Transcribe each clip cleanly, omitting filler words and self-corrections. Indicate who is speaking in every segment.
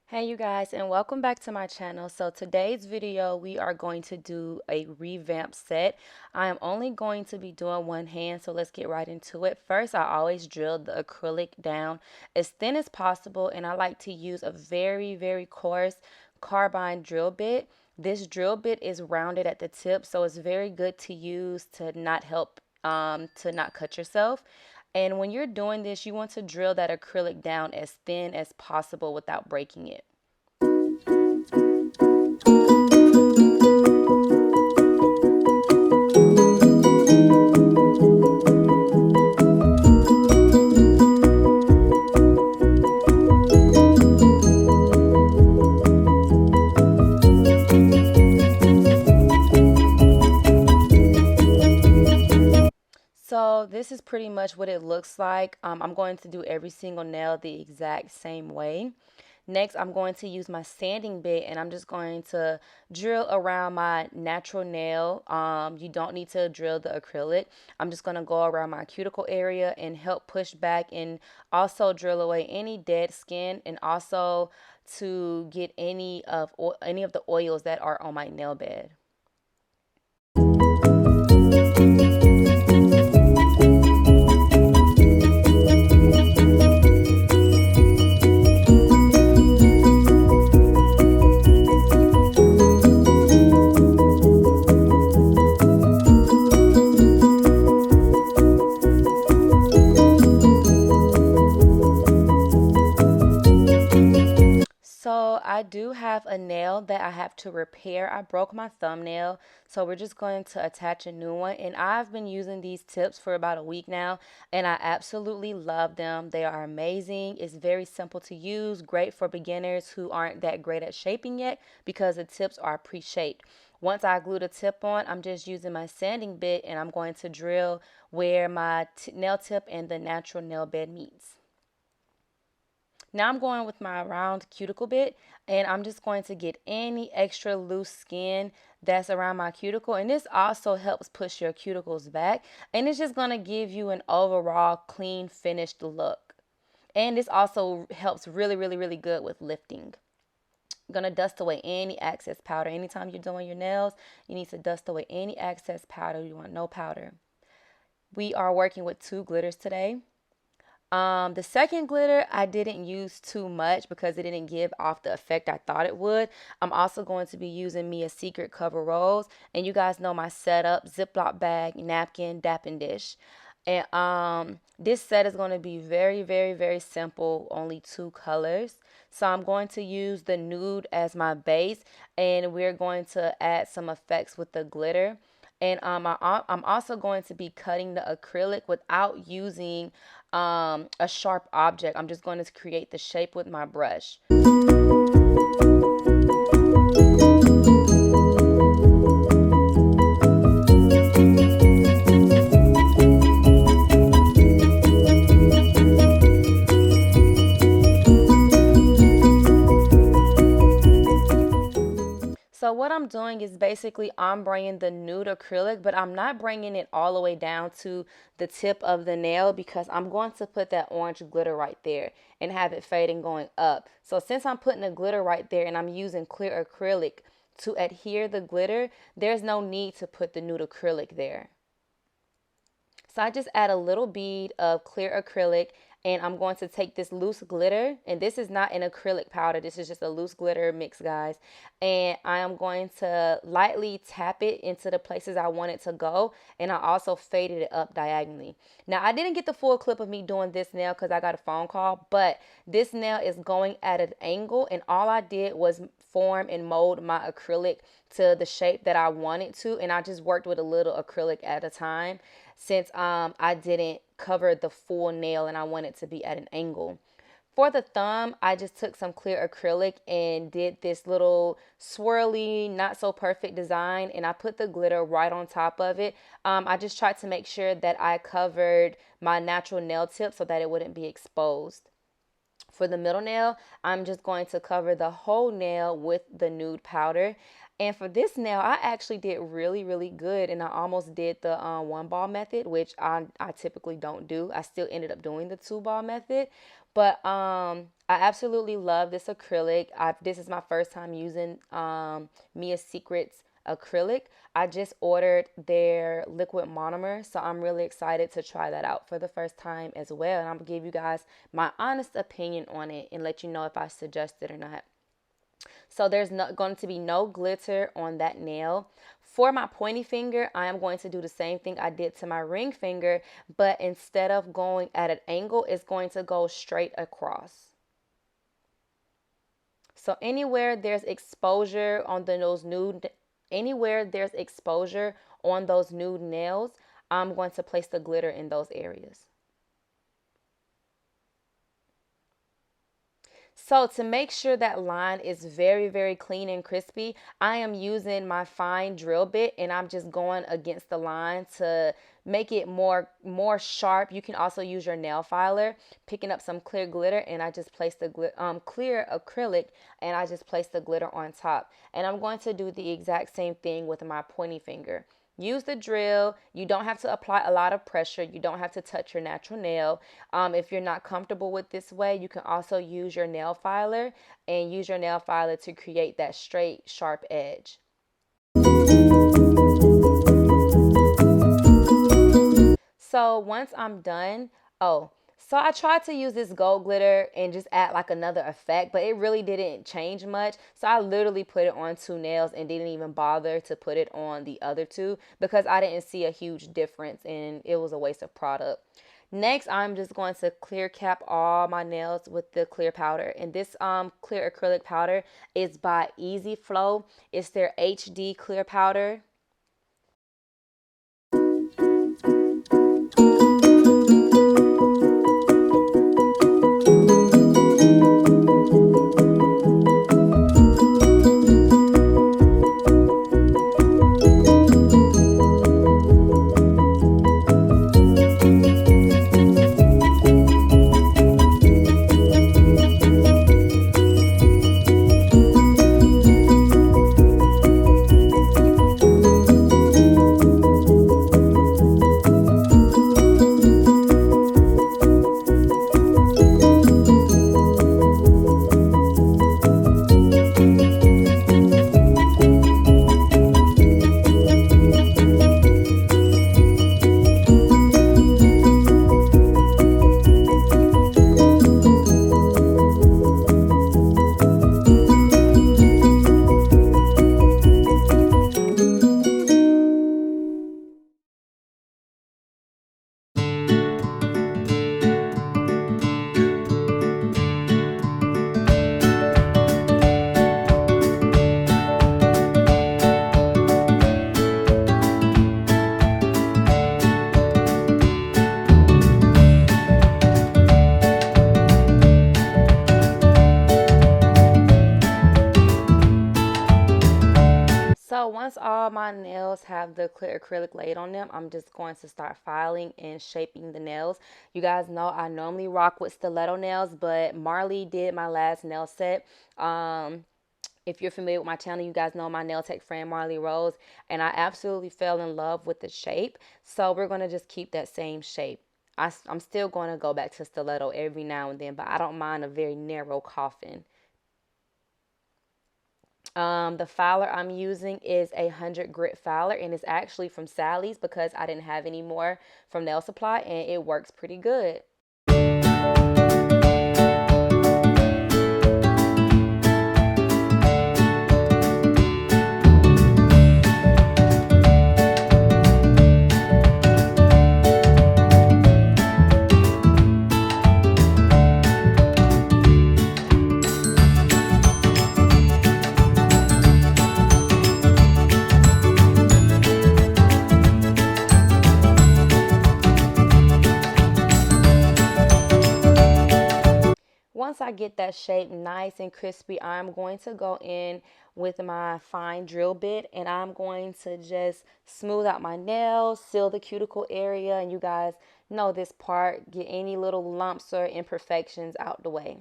Speaker 1: Hey you guys, and welcome back to my channel. So today's video we are going to do a revamp set. I am only going to be doing one hand, so let's get right into it. First, I always drill the acrylic down as thin as possible, and I like to use a very coarse carbine drill bit. This drill bit is rounded at the tip, so it's very good to use to not cut yourself. And when you're doing this, you want to drill that acrylic down as thin as possible without breaking it. So this is pretty much what it looks like. I'm going to do every single nail the exact same way. Next, I'm going to use my sanding bit and I'm just going to drill around my natural nail. You don't need to drill the acrylic. I'm just going to go around my cuticle area and help push back and also drill away any dead skin and also to get any of the oils that are on my nail bed. So I do have a nail that I have to repair. I broke my thumbnail, so we're just going to attach a new one. And I've been using these tips for about a week now, and I absolutely love them. They are amazing. It's very simple to use, great for beginners who aren't that great at shaping yet because the tips are pre-shaped. Once I glue the tip on, I'm just using my sanding bit and I'm going to drill where my nail tip and the natural nail bed meets. Now I'm going with my round cuticle bit and I'm just going to get any extra loose skin that's around my cuticle, and this also helps push your cuticles back, and it's just going to give you an overall clean finished look. And this also helps really good with lifting. I'm going to dust away any excess powder. Anytime you're doing your nails, you need to dust away any excess powder. You want no powder. We are working with two glitters today. The second glitter, I didn't use too much because it didn't give off the effect I thought it would. I'm also going to be using me a secret cover rose. And you guys know my setup: Ziploc bag, napkin, dapping dish. And this set is going to be very simple, only two colors. So I'm going to use the nude as my base, and we're going to add some effects with the glitter. And I'm also going to be cutting the acrylic without using a sharp object. I'm just going to create the shape with my brush. So what I'm doing is basically I'm bringing the nude acrylic, but I'm not bringing it all the way down to the tip of the nail because I'm going to put that orange glitter right there and have it fading going up. So since I'm putting the glitter right there and I'm using clear acrylic to adhere the glitter, there's no need to put the nude acrylic there. So I just add a little bead of clear acrylic, and I'm going to take this loose glitter, and this is not an acrylic powder, this is just a loose glitter mix, guys, and I am going to lightly tap it into the places I want it to go, and I also faded it up diagonally. Now I didn't get the full clip of me doing this nail because I got a phone call, but this nail is going at an angle, and all I did was form and mold my acrylic to the shape that I wanted to, and I just worked with a little acrylic at a time since I didn't cover the full nail and I want it to be at an angle. For the thumb, I just took some clear acrylic and did this little swirly, not so perfect design, and I put the glitter right on top of it. I just tried to make sure that I covered my natural nail tip so that it wouldn't be exposed. For the middle nail, I'm just going to cover the whole nail with the nude powder. And for this nail, I actually did really good, and I almost did the one ball method, which I typically don't do. I still ended up doing the two ball method. But I absolutely love this acrylic. This is my first time using Mia Secrets acrylic. I just ordered their liquid monomer, so I'm really excited to try that out for the first time as well. And I'm gonna give you guys my honest opinion on it and let you know if I suggest it or not. So there's not going to be no glitter on that nail. For my pointy finger, I am going to do the same thing I did to my ring finger, but instead of going at an angle, it's going to go straight across. So anywhere there's exposure on those nude nails, I'm going to place the glitter in those areas. So to make sure that line is very, very clean and crispy, I am using my fine drill bit and I'm just going against the line to make it more sharp. You can also use your nail filer, picking up some clear glitter, and I just place the clear acrylic, and I just place the glitter on top. And I'm going to do the exact same thing with my pointy finger. Use the drill. You don't have to apply a lot of pressure. You don't have to touch your natural nail. If you're not comfortable with this way, you can also use your nail filer and use your nail filer to create that straight, sharp edge. So once I'm done, so I tried to use this gold glitter and just add like another effect, but it really didn't change much. So I literally put it on two nails and didn't even bother to put it on the other two because I didn't see a huge difference and it was a waste of product. Next, I'm just going to clear cap all my nails with the clear powder. And this clear acrylic powder is by Easy Flow. It's their HD clear powder. So once all my nails have the clear acrylic laid on them, I'm just going to start filing and shaping the nails. You guys know I normally rock with stiletto nails, but Marley did my last nail set. If you're familiar with my channel, you guys know my nail tech friend Marley Rose, and I absolutely fell in love with the shape. So we're going to just keep that same shape. I'm still going to go back to stiletto every now and then, but I don't mind a very narrow coffin. The filer I'm using is a 100 grit filer, and it's actually from Sally's because I didn't have any more from Nail Supply, and it works pretty good. Once I get that shape nice and crispy, I'm going to go in with my fine drill bit and I'm going to just smooth out my nails, seal the cuticle area, and you guys know this part, get any little lumps or imperfections out the way.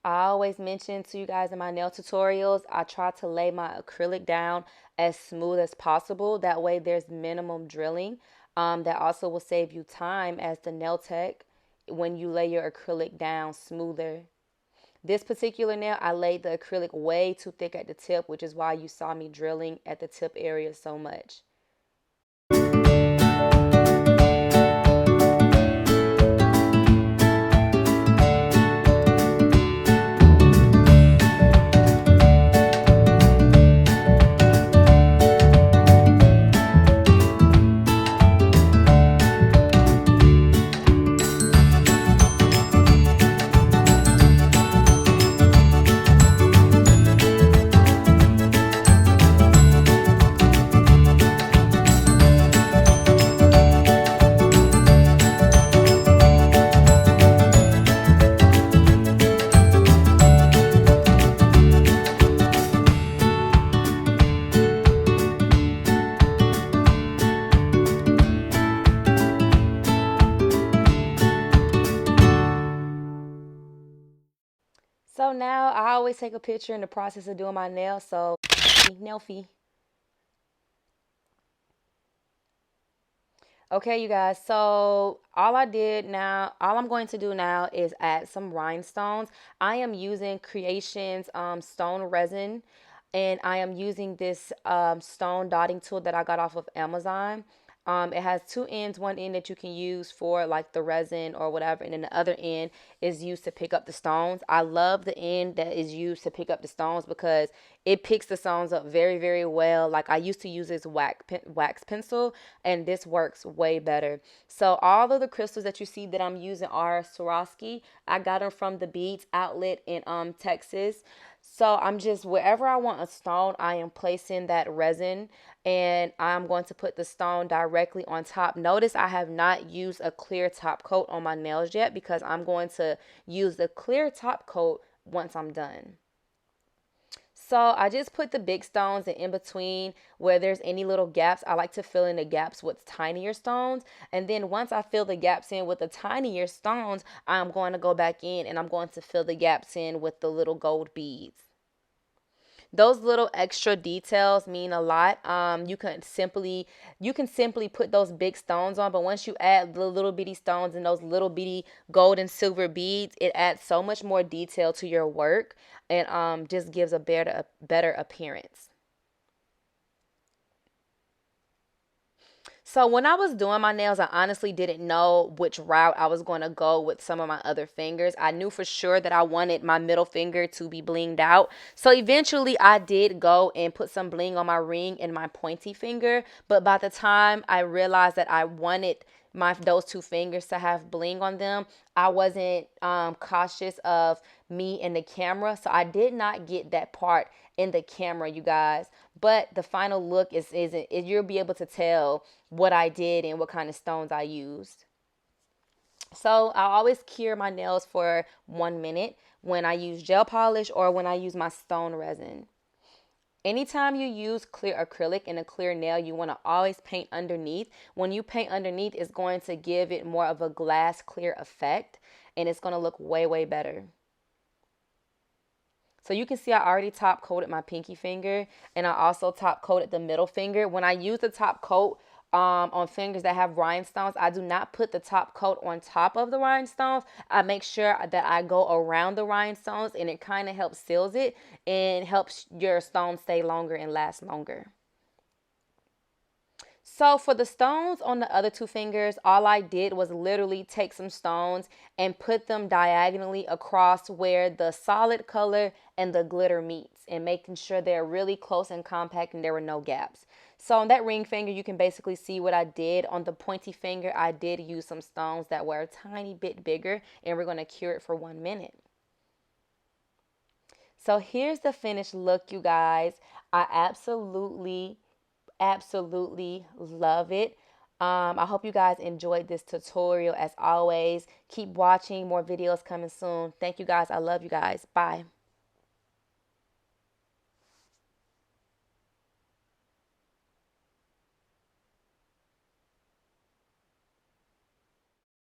Speaker 1: I always mention to you guys in my nail tutorials, I try to lay my acrylic down as smooth as possible. That way there's minimum drilling. That also will save you time as the nail tech when you lay your acrylic down smoother. This particular nail, I laid the acrylic way too thick at the tip, which is why you saw me drilling at the tip area so much. So now I always take a picture in the process of doing my nails. So nail fee. Okay, you guys. So all I'm going to do now is add some rhinestones. I am using Creations stone resin, and I am using this stone dotting tool that I got off of Amazon. It has two ends, one end that you can use for like the resin or whatever, and then the other end is used to pick up the stones. I love the end that is used to pick up the stones because it picks the stones up very, very well. Like I used to use this wax pencil, and this works way better. So all of the crystals that you see that I'm using are Swarovski. I got them from the Beads outlet in Texas. So I'm just wherever I want a stone, I am placing that resin, and I'm going to put the stone directly on top. Notice I have not used a clear top coat on my nails yet because I'm going to use the clear top coat once I'm done. So I just put the big stones, and in between where there's any little gaps, I like to fill in the gaps with tinier stones. And then once I fill the gaps in with the tinier stones, I'm going to go back in and I'm going to fill the gaps in with the little gold beads. Those little extra details mean a lot. You can simply put those big stones on, but once you add the little bitty stones and those little bitty gold and silver beads, it adds so much more detail to your work, and just gives a better appearance. So when I was doing my nails, I honestly didn't know which route I was going to go with some of my other fingers. I knew for sure that I wanted my middle finger to be blinged out. So eventually I did go and put some bling on my ring and my pointy finger. But by the time I realized that I wanted my those two fingers to have bling on them, I wasn't cautious of me and the camera. So I did not get that part in the camera, you guys. But the final look is you'll be able to tell what I did and what kind of stones I used. So I always cure my nails for 1 minute when I use gel polish or when I use my stone resin. Anytime you use clear acrylic in a clear nail, you want to always paint underneath. When you paint underneath, it's going to give it more of a glass clear effect, and it's going to look way, way better. So you can see I already top coated my pinky finger, and I also top coated the middle finger. When I use the top coat on fingers that have rhinestones, I do not put the top coat on top of the rhinestones. I make sure that I go around the rhinestones, and it kind of helps seals it and helps your stone stay longer and last longer. So for the stones on the other two fingers, all I did was literally take some stones and put them diagonally across where the solid color and the glitter meets, and making sure they're really close and compact and there were no gaps. So on that ring finger, you can basically see what I did. On the pointy finger, I did use some stones that were a tiny bit bigger, and we're going to cure it for 1 minute. So here's the finished look, you guys. I absolutely love it. I hope you guys enjoyed this tutorial. As always, keep watching, more videos coming soon. Thank you guys. I love you guys. Bye.